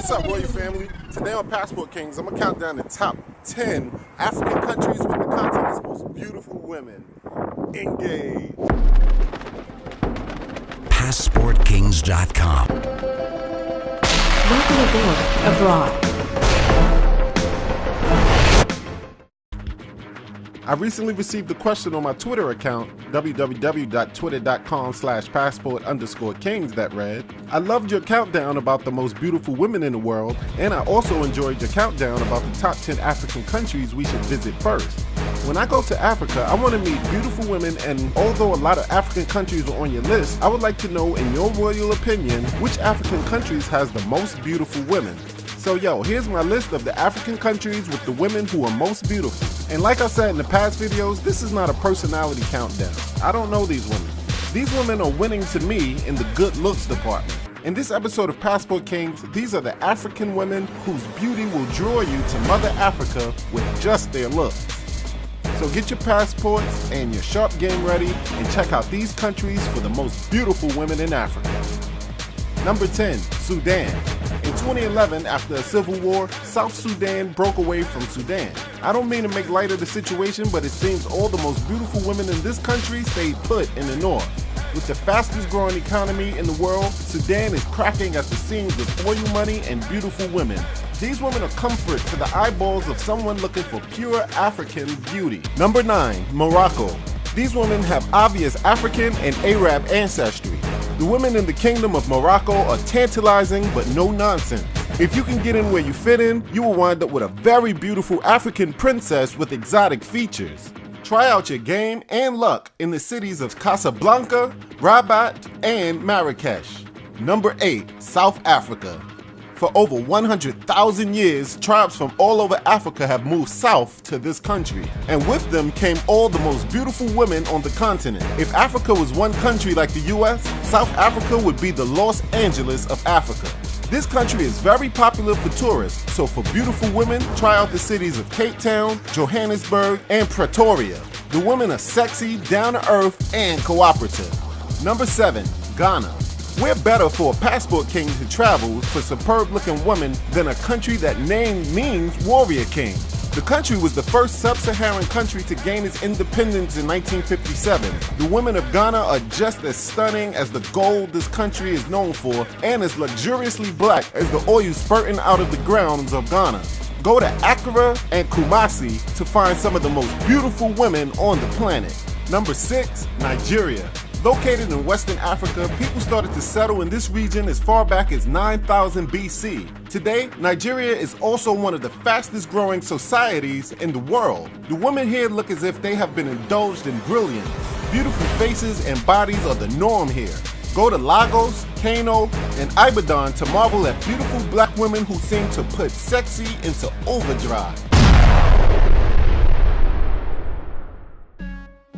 What's up, Royal family? Today on Passport Kings, I'm gonna count down the top 10 African countries with the continent's most beautiful women. Engage. PassportKings.com. Welcome aboard abroad. I recently received a question on my Twitter account, www.twitter.com/passport_kings, that read, I loved your countdown about the most beautiful women in the world, and I also enjoyed your countdown about the top 10 African countries we should visit first. When I go to Africa, I want to meet beautiful women, and although a lot of African countries are on your list, I would like to know, in your royal opinion, which African countries has the most beautiful women. So here's my list of the African countries with the women who are most beautiful. And like I said in the past videos, this is not a personality countdown. I don't know these women. These women are winning to me in the good looks department. In this episode of Passport Kings, these are the African women whose beauty will draw you to Mother Africa with just their looks. So get your passports and your sharp game ready and check out these countries for the most beautiful women in Africa. Number 10, Sudan. In 2011, after a civil war, South Sudan broke away from Sudan. I don't mean to make light of the situation, but it seems all the most beautiful women in this country stayed put in the north. With the fastest growing economy in the world, Sudan is cracking at the seams with oil money and beautiful women. These women are comfort to the eyeballs of someone looking for pure African beauty. Number 9, Morocco. These women have obvious African and Arab ancestry. The women in the Kingdom of Morocco are tantalizing but no nonsense. If you can get in where you fit in, you will wind up with a very beautiful African princess with exotic features. Try out your game and luck in the cities of Casablanca, Rabat, and Marrakesh. Number 8, South Africa. For over 100,000 years, tribes from all over Africa have moved south to this country, and with them came all the most beautiful women on the continent. If Africa was one country like the US, South Africa would be the Los Angeles of Africa. This country is very popular for tourists, so for beautiful women, try out the cities of Cape Town, Johannesburg, and Pretoria. The women are sexy, down-to-earth, and cooperative. Number 7, Ghana. We're better for a passport king to travel for superb-looking women than a country that name means warrior king. The country was the first sub-Saharan country to gain its independence in 1957. The women of Ghana are just as stunning as the gold this country is known for, and as luxuriously black as the oil spurting out of the grounds of Ghana. Go to Accra and Kumasi to find some of the most beautiful women on the planet. Number 6, Nigeria. Located in Western Africa, people started to settle in this region as far back as 9000 BC. Today, Nigeria is also one of the fastest growing societies in the world. The women here look as if they have been indulged in brilliance. Beautiful faces and bodies are the norm here. Go to Lagos, Kano, and Ibadan to marvel at beautiful black women who seem to put sexy into overdrive.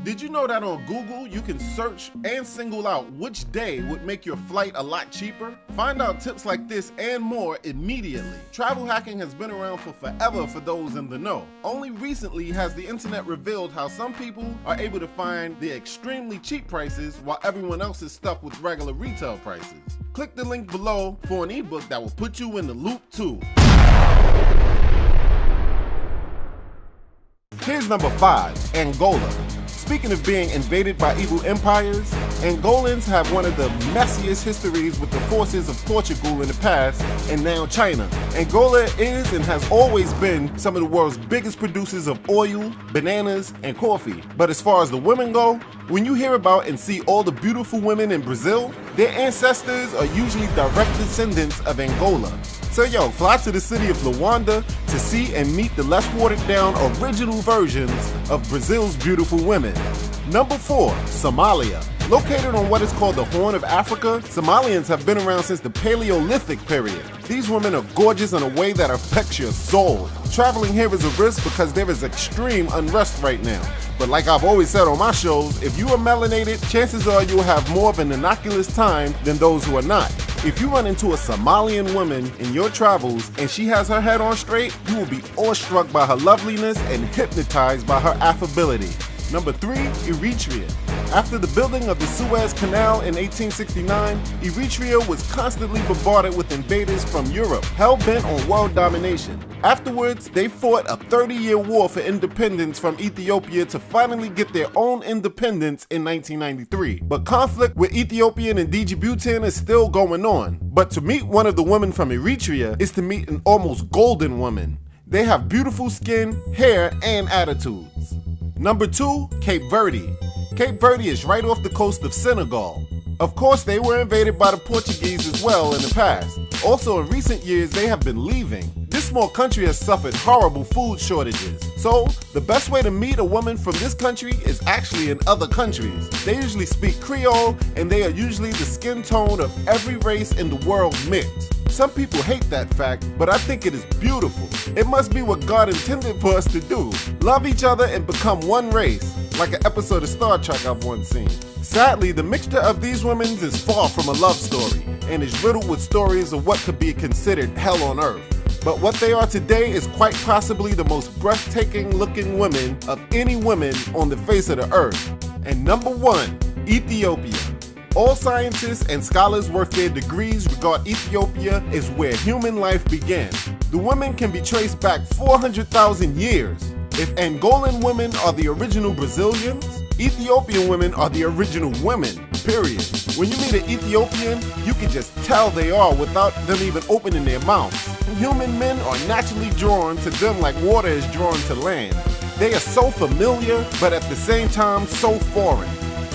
Did you know that on Google you can search and single out which day would make your flight a lot cheaper? Find out tips like this and more immediately. Travel hacking has been around for forever for those in the know. Only recently has the internet revealed how some people are able to find the extremely cheap prices while everyone else is stuck with regular retail prices. Click the link below for an ebook that will put you in the loop too. Here's number 5, Angola. Speaking of being invaded by evil empires, Angolans have one of the messiest histories with the forces of Portugal in the past and now China. Angola is and has always been some of the world's biggest producers of oil, bananas, and coffee. But as far as the women go, when you hear about and see all the beautiful women in Brazil, their ancestors are usually direct descendants of Angola. So fly to the city of Luanda to see and meet the less watered down original versions of Brazil's beautiful women. Number 4, Somalia. Located on what is called the Horn of Africa, Somalians have been around since the Paleolithic period. These women are gorgeous in a way that affects your soul. Traveling here is a risk because there is extreme unrest right now. But like I've always said on my shows, if you are melanated, chances are you'll have more of an innocuous time than those who are not. If you run into a Somalian woman in your travels and she has her head on straight, you will be awestruck by her loveliness and hypnotized by her affability. Number 3, Eritrea. After the building of the Suez Canal in 1869, Eritrea was constantly bombarded with invaders from Europe, hell-bent on world domination. Afterwards, they fought a 30-year war for independence from Ethiopia to finally get their own independence in 1993. But conflict with Ethiopian and Djibouti is still going on. But to meet one of the women from Eritrea is to meet an almost golden woman. They have beautiful skin, hair, and attitudes. Number 2, Cape Verde. Cape Verde is right off the coast of Senegal. Of course, they were invaded by the Portuguese as well in the past. Also, in recent years, they have been leaving. This small country has suffered horrible food shortages. So, the best way to meet a woman from this country is actually in other countries. They usually speak Creole, and they are usually the skin tone of every race in the world mixed. Some people hate that fact, but I think it is beautiful. It must be what God intended for us to do. Love each other and become one race, like an episode of Star Trek I've once seen. Sadly, the mixture of these women is far from a love story, and is riddled with stories of what could be considered hell on earth. But what they are today is quite possibly the most breathtaking looking women of any women on the face of the earth. And number 1, Ethiopia. All scientists and scholars worth their degrees regard Ethiopia as where human life began. The women can be traced back 400,000 years. If Angolan women are the original Brazilians, Ethiopian women are the original women, period. When you meet an Ethiopian, you can just tell they are without them even opening their mouths. Human men are naturally drawn to them like water is drawn to land. They are so familiar, but at the same time so foreign.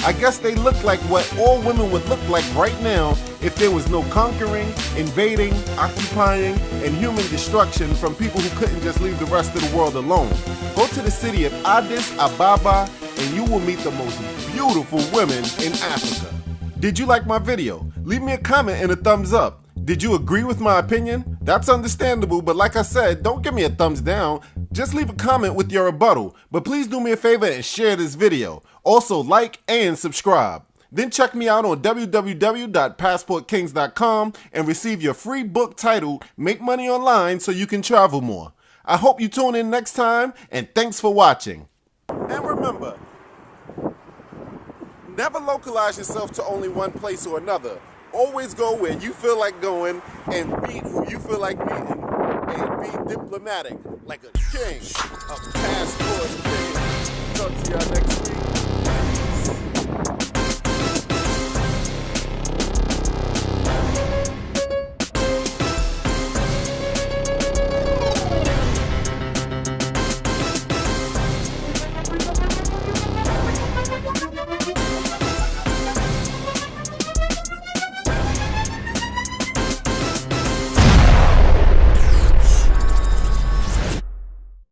I guess they look like what all women would look like right now if there was no conquering, invading, occupying, and human destruction from people who couldn't just leave the rest of the world alone. Go to the city of Addis Ababa and you will meet the most beautiful women in Africa. Did you like my video? Leave me a comment and a thumbs up. Did you agree with my opinion? That's understandable, but like I said, don't give me a thumbs down. Just leave a comment with your rebuttal. But please do me a favor and share this video. Also like and subscribe. Then check me out on www.passportkings.com and receive your free book titled Make Money Online So You Can Travel More. I hope you tune in next time, and thanks for watching. And remember, never localize yourself to only one place or another. Always go where you feel like going and meet who you feel like meeting and be diplomatic like a king of Passport Kings. Talk to y'all next week.